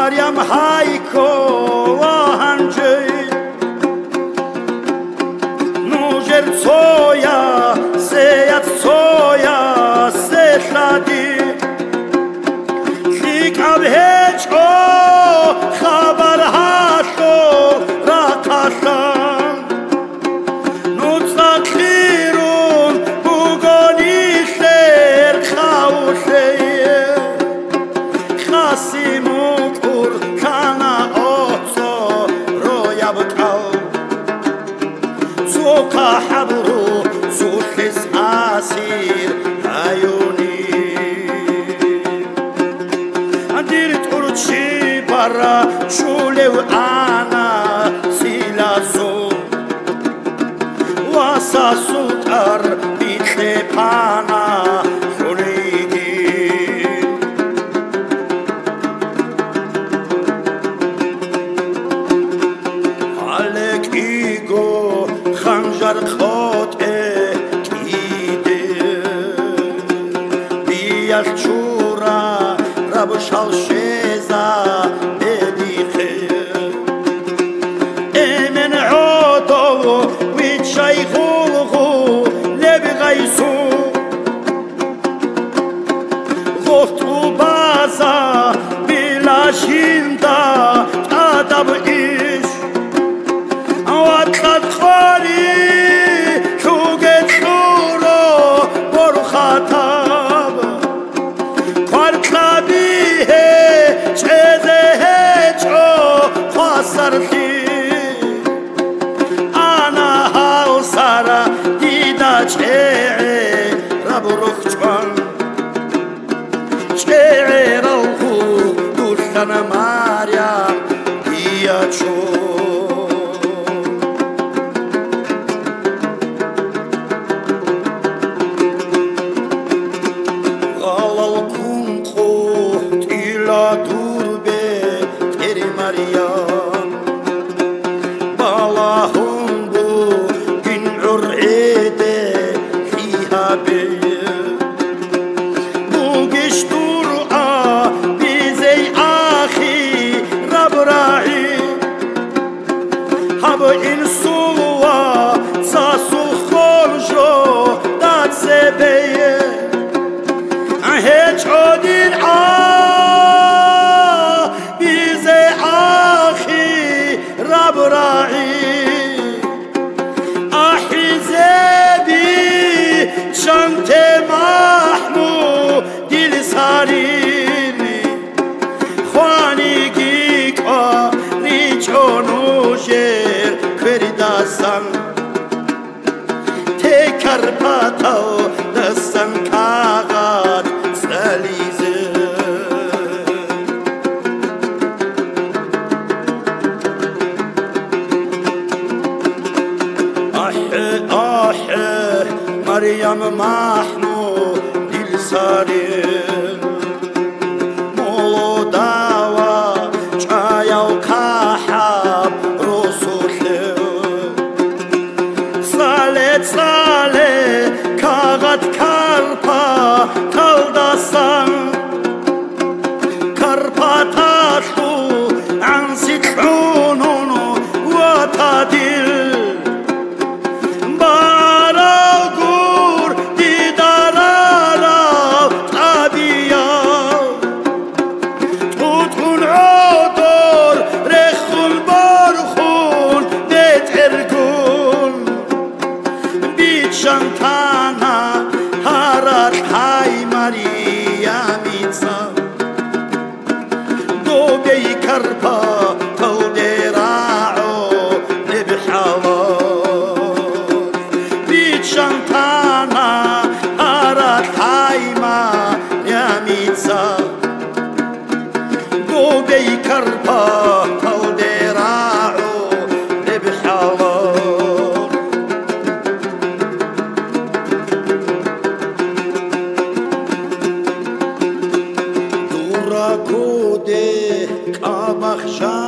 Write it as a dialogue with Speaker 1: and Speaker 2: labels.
Speaker 1: مریم هایکو هنجی نوجر تویا سیت تویا سشادی لیک اب هیچ خبر هاشو را کاشان نوتسا خیرون بگونی شیر خواهشه خاسیمو کور کانا اوتو رویا بکاو زوکا حبرو زوخیز آسیر عیونی دیر ترچی برا شوله و آنا سیلازو واسا سوتر بیت پانا شوریگی حالک ایگو خنجر خود ایده بیش چورا رب شالشیزا بدیخه امن عودو وید شیخوغو لبغیسو غفتو بازا بلاشیندا ادب ایش واتلت خوری شوگت شورو برو خطاب کارتلابیه چیزه هیچو خواسترخی آنا حال سارا دیده چه رب روخ چون چه روخو دوشتن مریم بیا چون دور به تیری مریم بالاهم بو گن عرعیده فیها به بو گشتور بیزی آخی رب راعی هب این سوا ساسو خورجو داد زبیه هیچ عدین رب راعي أحزابي شمت محمود دل ساريني خواني گيكا ريچونو شير كرداسان تكر پاتو دستن كاغات سليزه مریم محمود دل سارین مولو داوا چایا و کحب رسوله سالت ساله کاغت کرپا تلدستان کرپا تاشو عن سیتعونونو و تادیل شانتانا هارات های مریامیتسا دو بی کرپا تو دیراعو نبحوار بی شانتانا هارات های مریامیتسا دو بی کرپا تو دیراعو نبحوار کامخشان